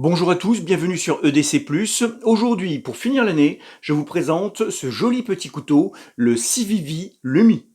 Bonjour à tous, bienvenue sur EDC+. Aujourd'hui, pour finir l'année, je vous présente ce joli petit couteau, le Civivi Lumi.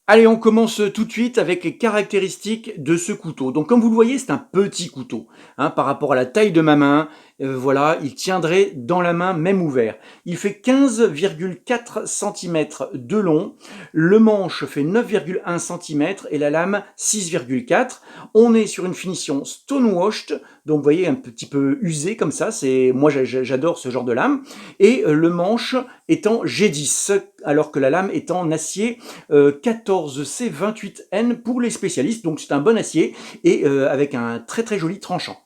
Allez, on commence tout de suite avec les caractéristiques de ce couteau. Donc comme vous le voyez, c'est un petit couteau. Par rapport à la taille de ma main, voilà, il tiendrait dans la main même ouvert. Il fait 15,4 cm de long, le manche fait 9,1 cm et la lame 6,4. On est sur une finition stonewashed, donc vous voyez un petit peu usé comme ça, moi j'adore ce genre de lame. Et le manche est en G10, alors que la lame est en acier 14C28N pour les spécialistes, donc c'est un bon acier et avec un très très joli tranchant.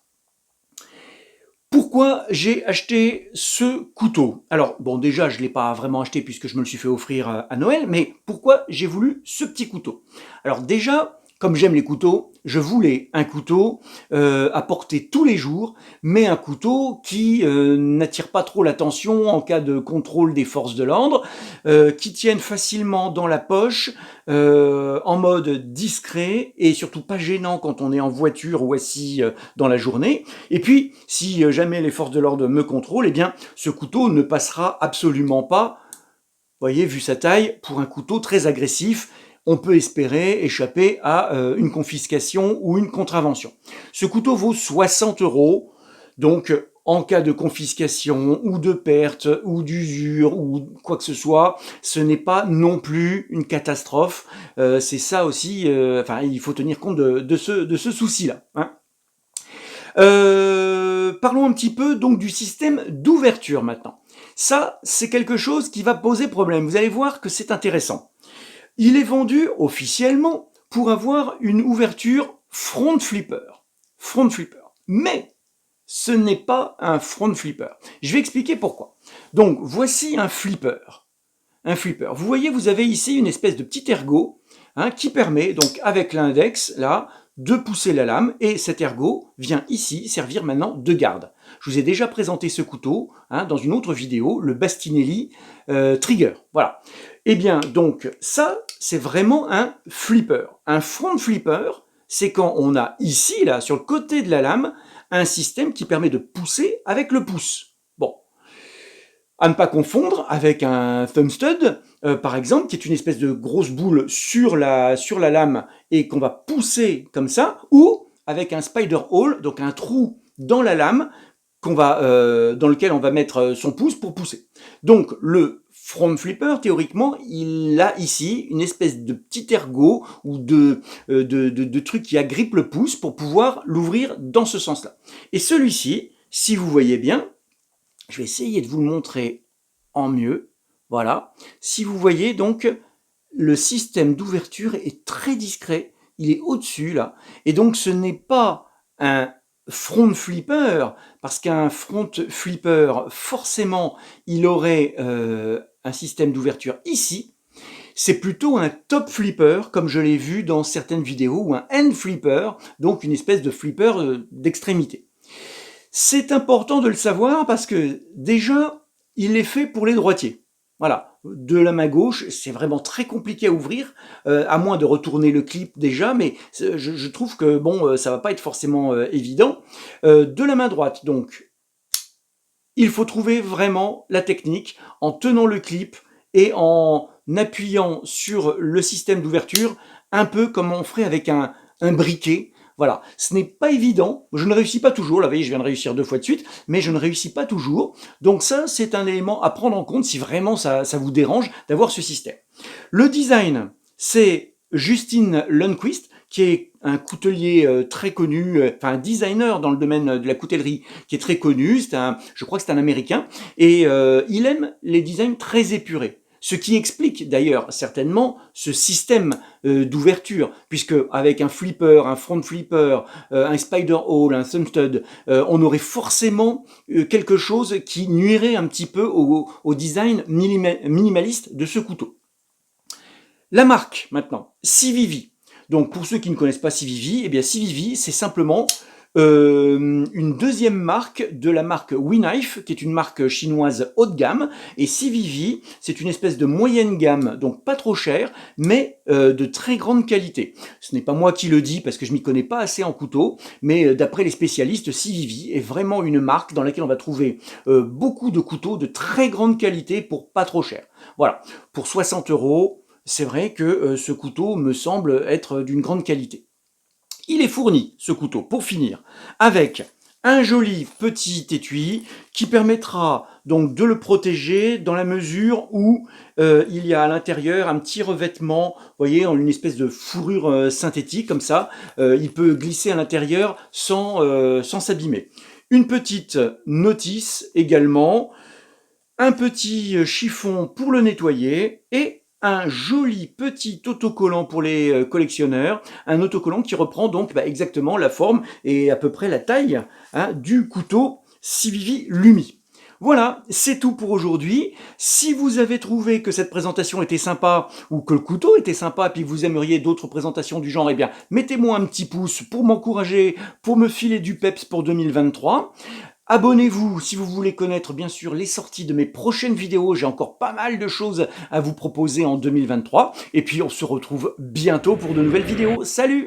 Pourquoi j'ai acheté ce couteau? Alors, bon, déjà, je ne l'ai pas vraiment acheté puisque je me le suis fait offrir à Noël, mais pourquoi j'ai voulu ce petit couteau? Alors déjà, comme j'aime les couteaux, je voulais un couteau à porter tous les jours, mais un couteau qui n'attire pas trop l'attention en cas de contrôle des forces de l'ordre, qui tienne facilement dans la poche, en mode discret et surtout pas gênant quand on est en voiture ou assis dans la journée. Et puis, si jamais les forces de l'ordre me contrôlent, eh bien, ce couteau ne passera absolument pas, vous voyez, vu sa taille, pour un couteau très agressif. On peut espérer échapper à une confiscation ou une contravention. Ce couteau vaut 60 €, donc en cas de confiscation ou de perte ou d'usure ou quoi que ce soit, ce n'est pas non plus une catastrophe. C'est ça aussi, il faut tenir compte de ce souci-là. Parlons un petit peu donc du système d'ouverture maintenant. Ça, c'est quelque chose qui va poser problème. Vous allez voir que c'est intéressant. Il est vendu officiellement pour avoir une ouverture front flipper. Front flipper. Mais ce n'est pas un front flipper. Je vais expliquer pourquoi. Donc, voici un flipper. Un flipper. Vous voyez, vous avez ici une espèce de petit ergot qui permet, donc avec l'index, là, de pousser la lame, et cet ergot vient ici servir maintenant de garde. Je vous ai déjà présenté ce couteau dans une autre vidéo, le Bastinelli Trigger. Voilà. Eh bien, donc, ça, c'est vraiment un flipper. Un front flipper, c'est quand on a ici, là, sur le côté de la lame, un système qui permet de pousser avec le pouce. Bon. À ne pas confondre avec un thumb stud, par exemple, qui est une espèce de grosse boule sur la lame et qu'on va pousser comme ça, ou avec un spider hole, donc un trou dans la lame dans lequel on va mettre son pouce pour pousser. Donc le front flipper, théoriquement, il a ici une espèce de petit ergot ou de truc qui agrippe le pouce pour pouvoir l'ouvrir dans ce sens-là. Et celui-ci, si vous voyez bien, je vais essayer de vous le montrer en mieux. Voilà. Si vous voyez donc, le système d'ouverture est très discret. Il est au-dessus là. Et donc ce n'est pas un front flipper, parce qu'un front flipper, forcément, il aurait un système d'ouverture ici. C'est plutôt un top flipper, comme je l'ai vu dans certaines vidéos, ou un end flipper, donc une espèce de flipper d'extrémité. C'est important de le savoir parce que déjà, il est fait pour les droitiers. Voilà, de la main gauche, c'est vraiment très compliqué à ouvrir, à moins de retourner le clip déjà, mais je trouve que bon, ça va pas être forcément évident. De la main droite, donc, il faut trouver vraiment la technique en tenant le clip et en appuyant sur le système d'ouverture, un peu comme on ferait avec un briquet. Voilà, ce n'est pas évident, je ne réussis pas toujours, là vous voyez je viens de réussir 2 fois de suite, mais je ne réussis pas toujours, donc ça c'est un élément à prendre en compte si vraiment ça vous dérange d'avoir ce système. Le design, c'est Justin Lundquist, qui est un coutelier très connu, enfin un designer dans le domaine de la coutellerie qui est très connu, je crois que c'est un Américain, et il aime les designs très épurés. Ce qui explique d'ailleurs certainement ce système d'ouverture, puisque avec un flipper, un front flipper, un spider hole, un thumb stud, on aurait forcément quelque chose qui nuirait un petit peu au design minimaliste de ce couteau. La marque maintenant, Civivi. Donc pour ceux qui ne connaissent pas Civivi, eh bien Civivi c'est simplement une deuxième marque de la marque WeKnife, qui est une marque chinoise haut de gamme, et Civivi, c'est une espèce de moyenne gamme, donc pas trop cher, mais de très grande qualité. Ce n'est pas moi qui le dis parce que je m'y connais pas assez en couteau, mais d'après les spécialistes, Civivi est vraiment une marque dans laquelle on va trouver beaucoup de couteaux de très grande qualité pour pas trop cher. Voilà, pour 60 euros, c'est vrai que ce couteau me semble être d'une grande qualité. Il est fourni, ce couteau, pour finir, avec un joli petit étui qui permettra donc de le protéger dans la mesure où il y a à l'intérieur un petit revêtement, vous voyez, en une espèce de fourrure synthétique comme ça. Il peut glisser à l'intérieur sans s'abîmer. Une petite notice également, un petit chiffon pour le nettoyer et un joli petit autocollant pour les collectionneurs, un autocollant qui reprend donc exactement la forme et à peu près la taille du couteau Civivi Lumi. Voilà, c'est tout pour aujourd'hui. Si vous avez trouvé que cette présentation était sympa ou que le couteau était sympa et puis que vous aimeriez d'autres présentations du genre, eh bien, mettez-moi un petit pouce pour m'encourager, pour me filer du peps pour 2023. Abonnez-vous si vous voulez connaître bien sûr les sorties de mes prochaines vidéos. J'ai encore pas mal de choses à vous proposer en 2023. Et puis on se retrouve bientôt pour de nouvelles vidéos. Salut!